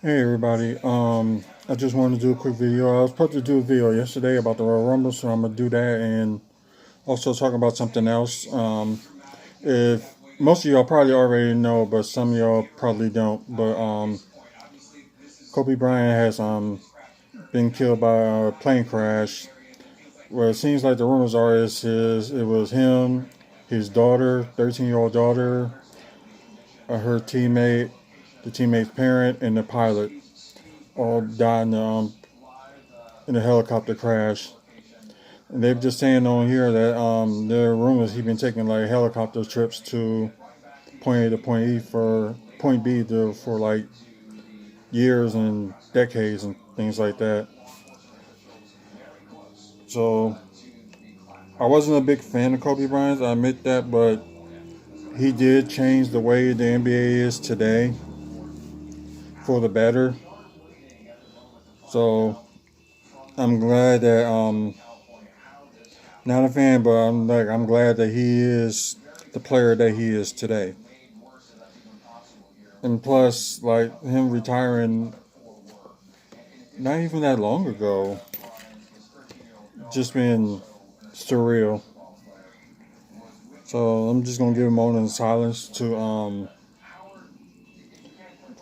Hey everybody, I just wanted to do a quick video. I was supposed to do a video yesterday about the Royal Rumble, so I'm gonna do that and also talk about something else. If most of y'all probably already know, but some of y'all probably don't. But Kobe Bryant has been killed by a plane crash. Well, it seems like the rumors are it was him, his daughter, 13-year-old daughter, her teammate, the teammate's parent, and the pilot all died in a helicopter crash. And they're just saying on here that there are rumors he's been taking like helicopter trips to point A to point E for point B for like years and decades and things like that. So I wasn't a big fan of Kobe Bryant, I admit that, but he did change the way the NBA is today for the better. So I'm glad that not a fan, but I'm glad that he is the player that he is today. And plus, like him retiring not even that long ago, just been surreal. So I'm just gonna give a moment of silence to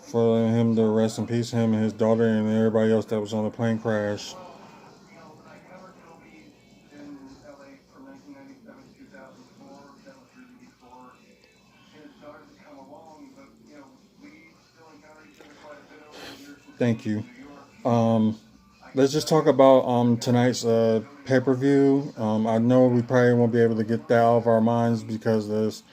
for him to rest in peace, him and his daughter and everybody else that was on the plane crash. Thank you. Um, let's just talk about tonight's pay-per-view. I know we probably won't be able to get that out of our minds because there's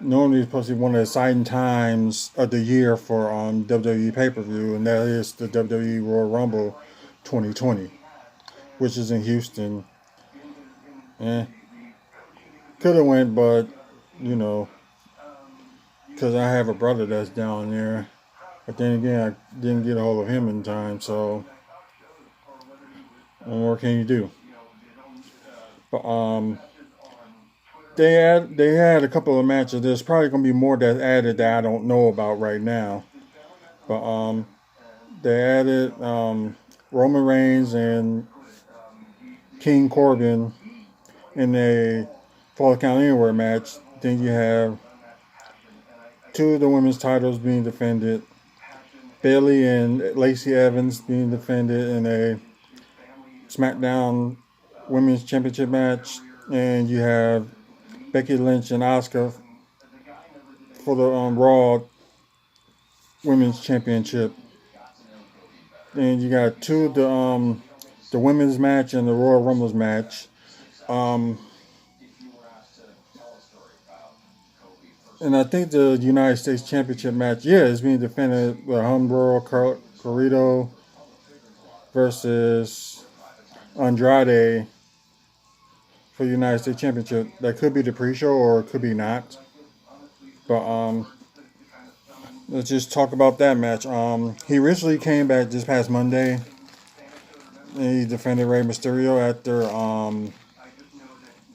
normally supposed to be one of the exciting times of the year for WWE pay-per-view, and that is the WWE Royal Rumble 2020, which is in Houston. Eh, could have went, but you know, because I have a brother that's down there. But then again, I didn't get a hold of him in time, so what more can you do? But they had a couple of matches. There's probably gonna be more that added that I don't know about right now. But they added Roman Reigns and King Corbin in a Fall Count Anywhere match. Then you have two of the women's titles being defended. Bayley and Lacey Evans being defended in a SmackDown Women's Championship match. And you have Becky Lynch and Asuka for the Raw Women's Championship. And you got two of the women's match and the Royal Rumbles match. And I think the United States Championship match, yeah, is being defended with Humberto Carrillo versus Andrade for the United States Championship. That could be the pre-show or it could be not. But let's just talk about that match. He recently came back this past Monday. And he defended Rey Mysterio after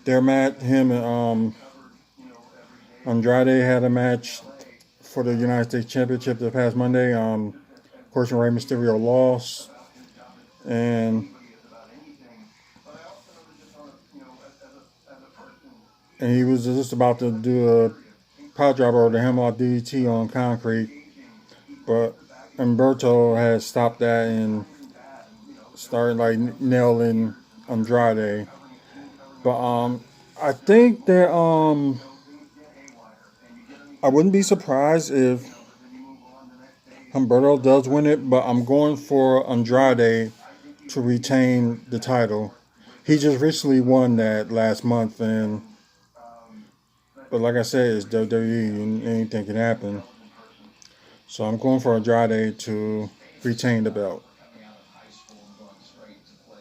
their match. Him and Andrade had a match for the United States Championship this past Monday. Of course, Rey Mysterio lost. And he was just about to do a power driver or the Hemlock DDT on concrete, but Humberto had stopped that and started like nailing Andrade. But I think that I wouldn't be surprised if Humberto does win it, but I'm going for Andrade to retain the title. He just recently won that last month, but like I said, it's WWE and anything can happen. So I'm going for Andrade to retain the belt.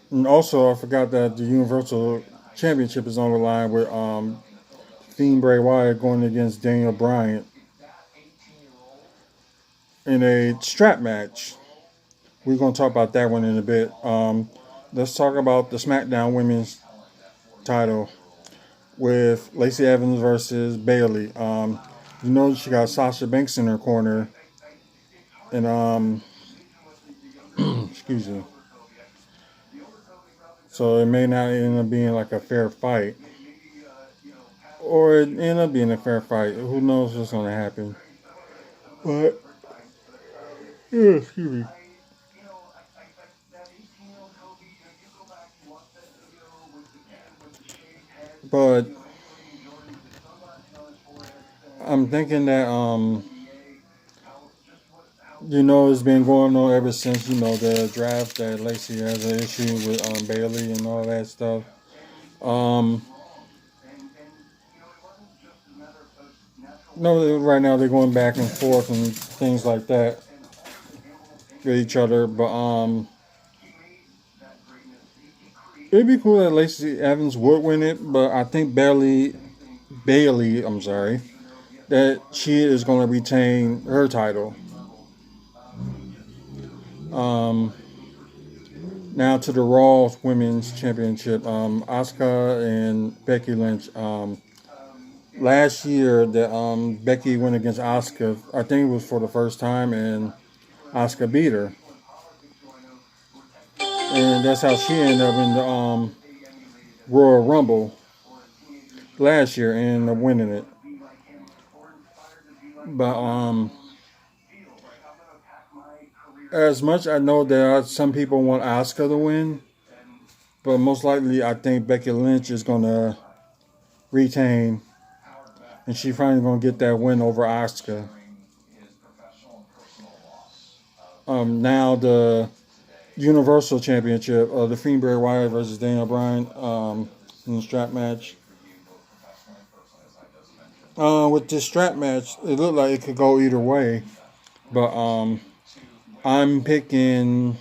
And also, I forgot that the Universal Championship is on the line with Fiend Bray Wyatt going against Daniel Bryan in a strap match. We're going to talk about that one in a bit. Let's talk about the SmackDown Women's title with Lacey Evans versus Bayley. She got Sasha Banks in her corner. And Excuse me. So it may not end up being like a fair fight. Or it end up being a fair fight. Who knows what's going to happen. But, yeah, excuse me. But I'm thinking that, it's been going on ever since, the draft that Lacey has an issue with Bailey and all that stuff. No, right now they're going back and forth and things like that with each other. But it'd be cool that Lacey Evans would win it. But I think Bailey, that she is going to retain her title. Now to the Raw Women's Championship, Asuka and Becky Lynch. Last year, that Becky went against Asuka. I think it was for the first time, and Asuka beat her, and that's how she ended up in the Royal Rumble last year and ended up winning it. But as much I know that some people want Asuka to win, but most likely I think Becky Lynch is gonna retain, and she finally gonna get that win over Asuka. Now the Universal Championship, the Fiend Bray Wyatt versus Daniel Bryan in the strap match. With this strap match, it looked like it could go either way, but I'm picking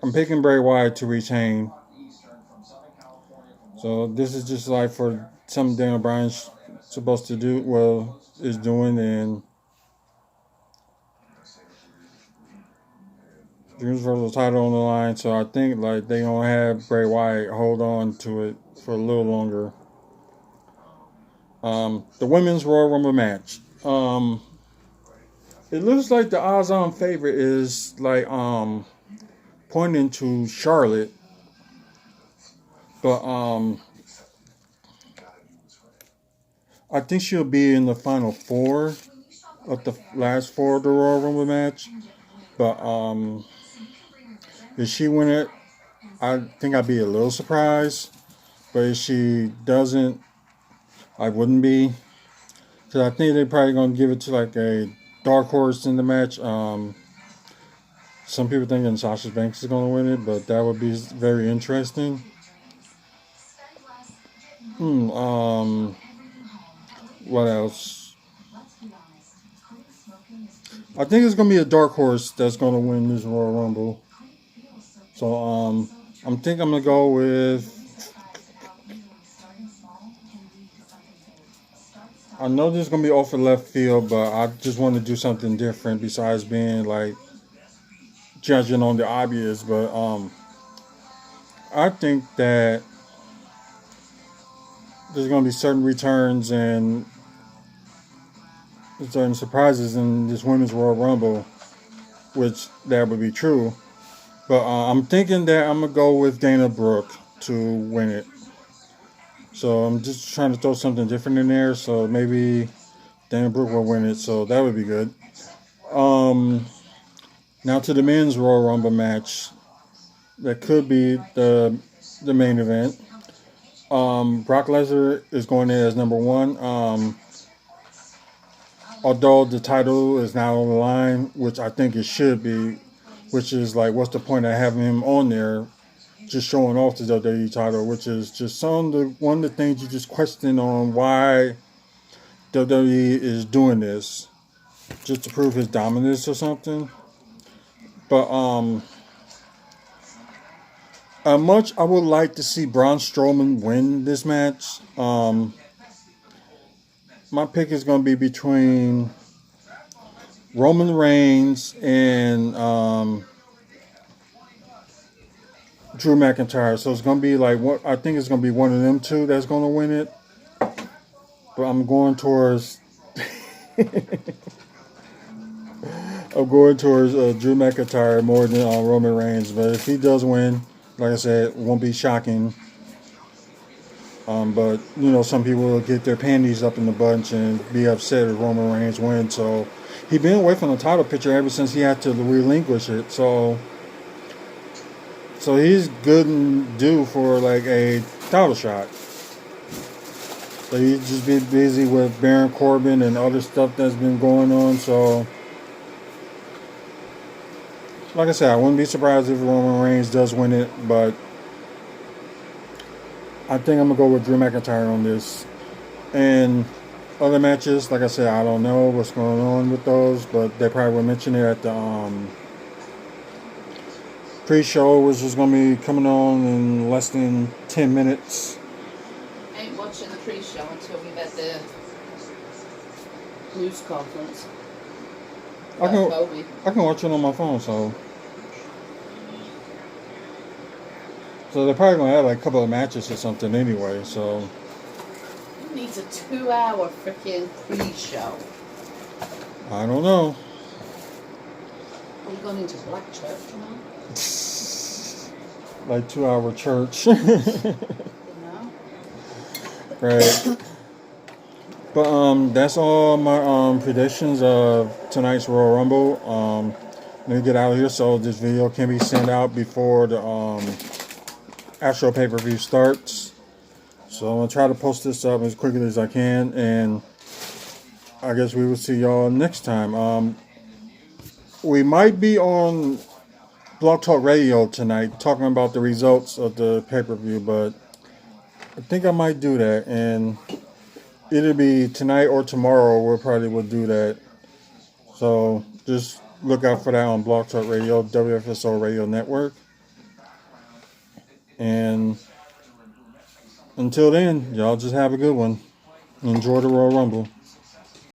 Bray Wyatt to retain. So this is just like for something Daniel Bryan's supposed to do, is doing, and Universal title on the line. So I think like they gonna have Bray Wyatt hold on to it for a little longer. The women's Royal Rumble match. It looks like the odds-on favorite is like pointing to Charlotte, but I think she'll be in the final four of the last four of the Royal Rumble match. But if she win it, I think I'd be a little surprised. But if she doesn't, I wouldn't be. Because I think they're probably going to give it to like a dark horse in the match. Some people thinking Sasha Banks is going to win it, but that would be very interesting. What else? I think it's going to be a dark horse that's going to win this Royal Rumble. So I'm going to go with. I know this is going to be off the left field, but I just want to do something different besides being like judging on the obvious. But I think that there's going to be certain returns and certain surprises in this Women's Royal Rumble, which that would be true. But I'm thinking that I'm going to go with Dana Brooke to win it. So I'm just trying to throw something different in there. So maybe Dana Brooke will win it. So that would be good. Now to the men's Royal Rumble match. That could be the main event. Brock Lesnar is going in as number one. Although the title is not on the line, which I think it should be, which is like, what's the point of having him on there? Just showing off the WWE title, which is just one of the things you just question on why WWE is doing this, just to prove his dominance or something. But much I would like to see Braun Strowman win this match. My pick is going to be between Roman Reigns and Drew McIntyre. So it's going to be like, I think it's going to be one of them two that's going to win it. But I'm going towards I'm going towards Drew McIntyre more than Roman Reigns. But if he does win, like I said, it won't be shocking. But, some people will get their panties up in the bunch and be upset if Roman Reigns wins. So he's been away from the title picture ever since he had to relinquish it. So he's good and due for like a title shot. So he's just been busy with Baron Corbin and other stuff that's been going on. So, like I said, I wouldn't be surprised if Roman Reigns does win it, but I think I'm going to go with Drew McIntyre on this. And other matches, like I said, I don't know what's going on with those, but they probably will mention it at the pre-show, which is going to be coming on in less than 10 minutes. I ain't watching the pre-show until we get the news conference. I can watch it on my phone, so they're probably going to have like a couple of matches or something anyway, so. Who needs a 2-hour freaking pre-show? I don't know. Are you going into black church now? Like 2-hour church. No? Right. But that's all my predictions of tonight's Royal Rumble. Let me get out of here so this video can be sent out before the actual pay-per-view starts. So I'm going to try to post this up as quickly as I can, and I guess we will see y'all next time. We might be on Blog Talk Radio tonight talking about the results of the pay-per-view, but I think I might do that, and it'll be tonight or tomorrow we'll do that. So just look out for that on Blog Talk Radio, WFSO Radio Network. And until then, y'all just have a good one. Enjoy the Royal Rumble.